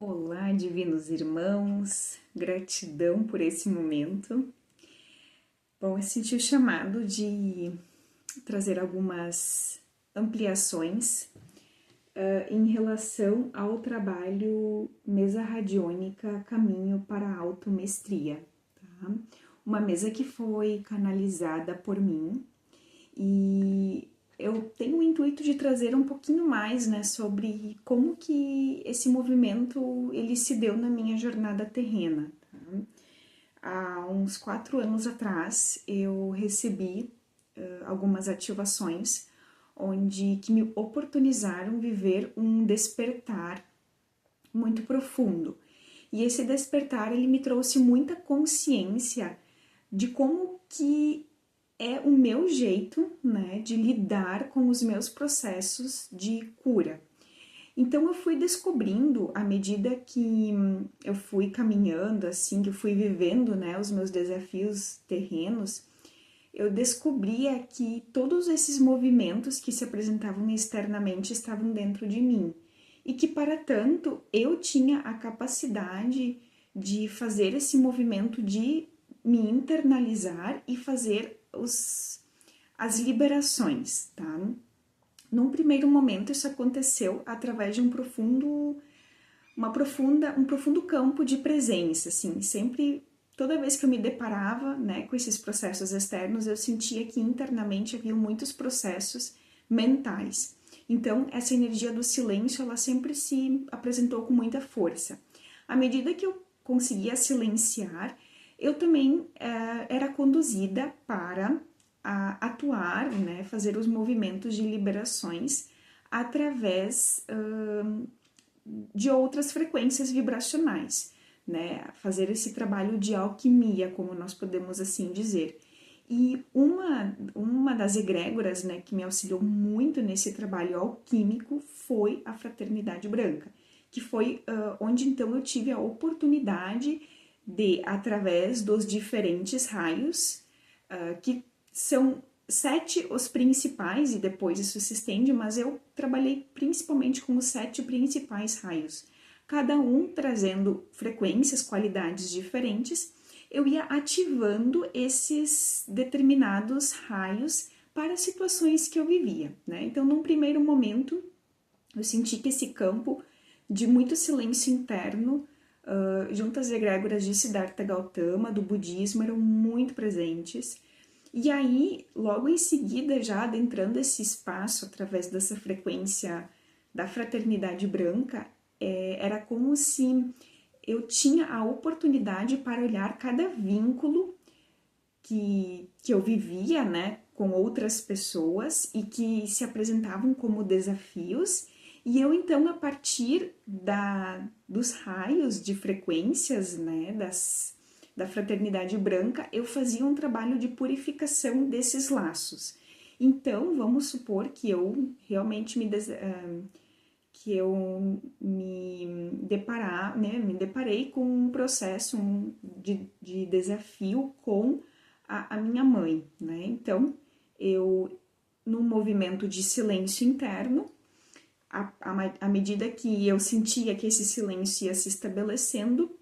Olá, divinos irmãos, gratidão por esse momento. Bom, eu senti o chamado de trazer algumas ampliações em relação ao trabalho Mesa Radiônica Caminho para a Automestria. Tá? Uma mesa que foi canalizada por mim e eu tenho o intuito de trazer um pouquinho mais, né, sobre como que esse movimento ele se deu na minha jornada terrena. Tá? Há uns 4 anos atrás eu recebi algumas ativações onde que me oportunizaram viver um despertar muito profundo. E esse despertar ele me trouxe muita consciência de como que é o meu jeito, né, de lidar com os meus processos de cura. Então eu fui descobrindo, à medida que eu fui caminhando, assim, que eu fui vivendo, né, os meus desafios terrenos, eu descobria que todos esses movimentos que se apresentavam externamente estavam dentro de mim. E que, para tanto, eu tinha a capacidade de fazer esse movimento de me internalizar e fazer as liberações, tá? Num primeiro momento, isso aconteceu através de um profundo campo de presença, assim, sempre, toda vez que eu me deparava, né, com esses processos externos, eu sentia que internamente havia muitos processos mentais. Então, essa energia do silêncio, ela sempre se apresentou com muita força. À medida que eu conseguia silenciar, eu também era conduzida para atuar, né, fazer os movimentos de liberações através de outras frequências vibracionais, né? Fazer esse trabalho de alquimia, como nós podemos assim dizer. E uma das egrégoras, né, que me auxiliou muito nesse trabalho alquímico foi a Fraternidade Branca, que foi onde então eu tive a oportunidade de, através dos diferentes raios, que são 7 os principais, e depois isso se estende, mas eu trabalhei principalmente com os 7 principais raios, cada um trazendo frequências, qualidades diferentes. Eu ia ativando esses determinados raios para situações que eu vivia, né? Então, num primeiro momento, eu senti que esse campo de muito silêncio interno, junto às egrégoras de Siddhartha Gautama, do budismo, eram muito presentes. E aí, logo em seguida, já adentrando esse espaço através dessa frequência da Fraternidade Branca, era como se eu tinha a oportunidade para olhar cada vínculo que eu vivia, né, com outras pessoas e que se apresentavam como desafios. E eu, então, a partir dos raios de frequências, né, da Fraternidade Branca, eu fazia um trabalho de purificação desses laços. Então, vamos supor que eu realmente me deparei com um processo de desafio com a minha mãe, né? Então, eu, num movimento de silêncio interno, à medida que eu sentia que esse silêncio ia se estabelecendo,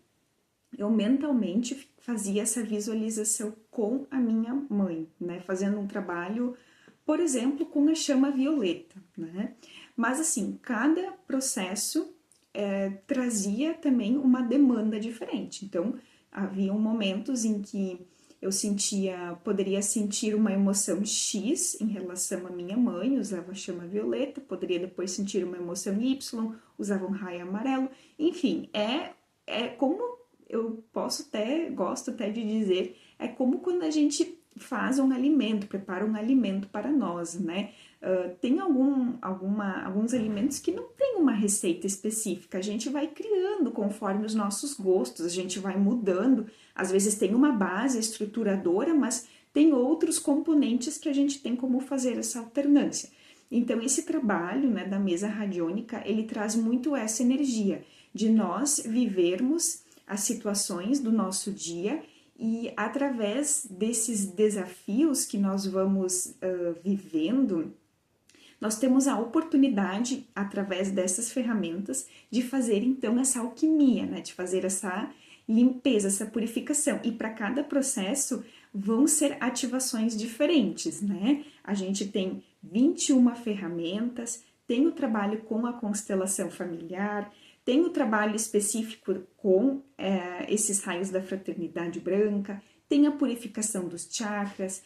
eu mentalmente fazia essa visualização com a minha mãe, né? Fazendo um trabalho, por exemplo, com a chama violeta, né? Mas assim, cada processo trazia também uma demanda diferente. Então, havia momentos em que eu poderia sentir uma emoção X em relação à minha mãe, usava a chama violeta, poderia depois sentir uma emoção Y, usava um raio amarelo, enfim, é como eu gosto até de dizer, é como quando a gente faz um alimento, prepara um alimento para nós, né? Tem alguns alimentos que não tem uma receita específica, a gente vai criando conforme os nossos gostos, a gente vai mudando, às vezes tem uma base estruturadora, mas tem outros componentes que a gente tem como fazer essa alternância. Então, esse trabalho, né, da mesa radiônica, ele traz muito essa energia de nós vivermos as situações do nosso dia e através desses desafios que nós vamos vivendo, Nós temos a oportunidade, através dessas ferramentas, de fazer então essa alquimia, né? De fazer essa limpeza, essa purificação. E para cada processo vão ser ativações diferentes, né? A gente tem 21 ferramentas, tem o trabalho com a constelação familiar, tem o trabalho específico com esses raios da fraternidade branca, tem a purificação dos chakras,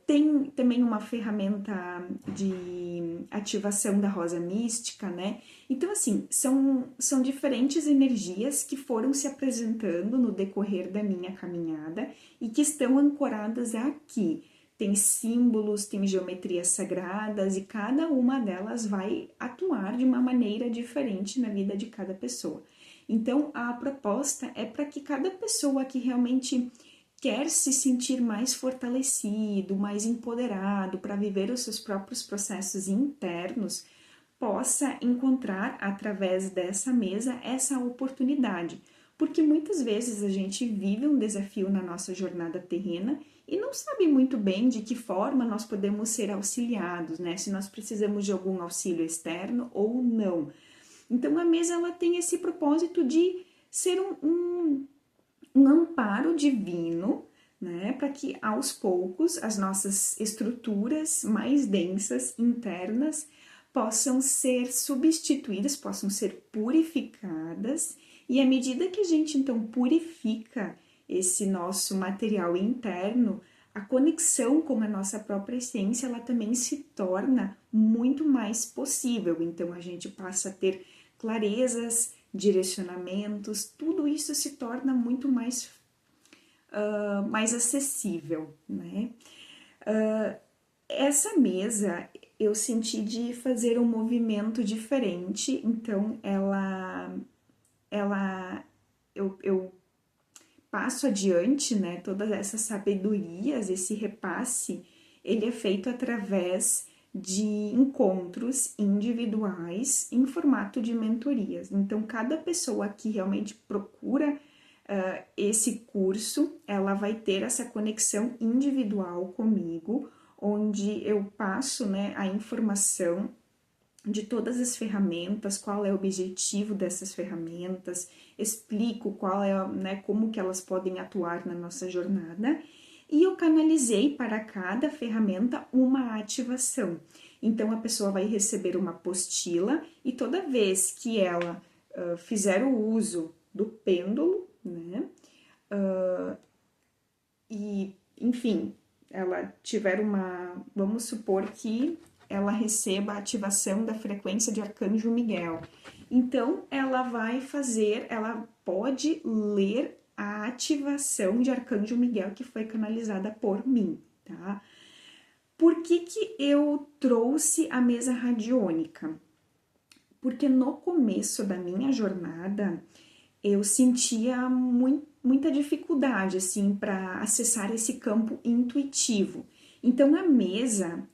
tem também uma ferramenta de ativação da rosa mística, né? Então, assim, são diferentes energias que foram se apresentando no decorrer da minha caminhada e que estão ancoradas aqui. Tem símbolos, tem geometrias sagradas e cada uma delas vai atuar de uma maneira diferente na vida de cada pessoa. Então, a proposta é para que cada pessoa que realmente quer se sentir mais fortalecido, mais empoderado para viver os seus próprios processos internos, possa encontrar através dessa mesa essa oportunidade. Porque muitas vezes a gente vive um desafio na nossa jornada terrena e não sabe muito bem de que forma nós podemos ser auxiliados, né? Se nós precisamos de algum auxílio externo ou não. Então a mesa ela tem esse propósito de ser um amparo divino, né, para que aos poucos as nossas estruturas mais densas, internas, possam ser substituídas, possam ser purificadas, e à medida que a gente então purifica esse nosso material interno, a conexão com a nossa própria essência, ela também se torna muito mais possível. Então a gente passa a ter clarezas, direcionamentos, tudo isso se torna muito mais acessível, né? Essa mesa eu senti de fazer um movimento diferente, então eu passo adiante, né? Todas essas sabedorias, esse repasse, ele é feito através de encontros individuais em formato de mentorias. Então, cada pessoa que realmente procura esse curso, ela vai ter essa conexão individual comigo, onde eu passo, né, a informação de todas as ferramentas, qual é o objetivo dessas ferramentas, explico qual é, né, como que elas podem atuar na nossa jornada, e eu canalizei para cada ferramenta uma ativação. Então a pessoa vai receber uma apostila e toda vez que ela fizer o uso do pêndulo, né, e enfim, ela tiver vamos supor que ela receba a ativação da frequência de Arcanjo Miguel. Então, ela pode ler a ativação de Arcanjo Miguel que foi canalizada por mim, tá? Por que eu trouxe a mesa radiônica? Porque no começo da minha jornada, eu sentia muita dificuldade, assim, para acessar esse campo intuitivo. Então, a mesa,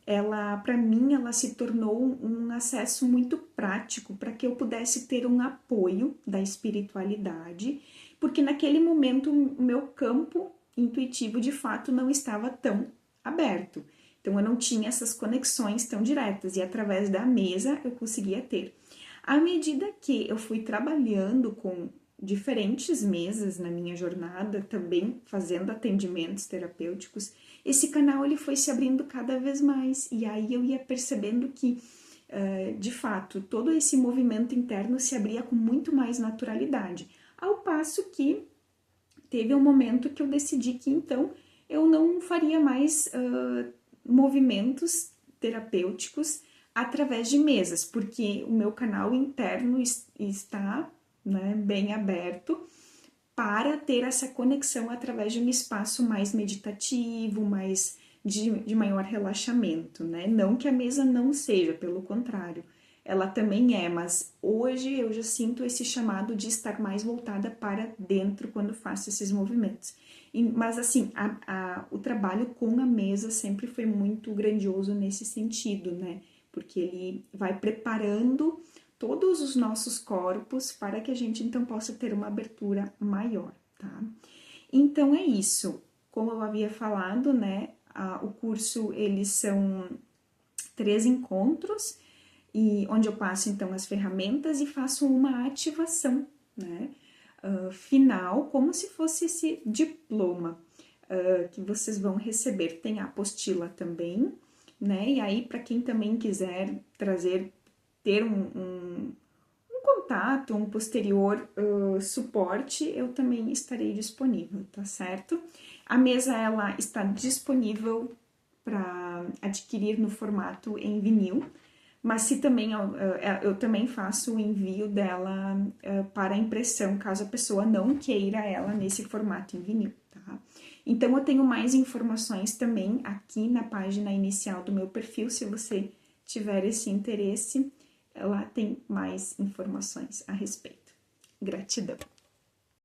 para mim, ela se tornou um acesso muito prático para que eu pudesse ter um apoio da espiritualidade, porque naquele momento o meu campo intuitivo, de fato, não estava tão aberto. Então, eu não tinha essas conexões tão diretas e através da mesa eu conseguia ter. À medida que eu fui trabalhando com diferentes mesas na minha jornada, também fazendo atendimentos terapêuticos, esse canal ele foi se abrindo cada vez mais e aí eu ia percebendo que, de fato, todo esse movimento interno se abria com muito mais naturalidade, ao passo que teve um momento que eu decidi que então eu não faria mais movimentos terapêuticos através de mesas, porque o meu canal interno está, né, bem aberto para ter essa conexão através de um espaço mais meditativo, mais de maior relaxamento, né? Não que a mesa não seja, pelo contrário, ela também é, mas hoje eu já sinto esse chamado de estar mais voltada para dentro quando faço esses movimentos. Mas assim, o trabalho com a mesa sempre foi muito grandioso nesse sentido, né? Porque ele vai preparando todos os nossos corpos para que a gente então possa ter uma abertura maior, tá? Então é isso. Como eu havia falado, né, o curso eles são 3 encontros, e onde eu passo então as ferramentas e faço uma ativação, né, final, como se fosse esse diploma que vocês vão receber. Tem a apostila também, né, e aí para quem também quiser ter um contato, um posterior suporte, eu também estarei disponível, tá certo? A mesa, ela está disponível para adquirir no formato em vinil, mas se também eu também faço o envio dela para impressão, caso a pessoa não queira ela nesse formato em vinil, tá? Então, eu tenho mais informações também aqui na página inicial do meu perfil, se você tiver esse interesse, lá tem mais informações a respeito. Gratidão!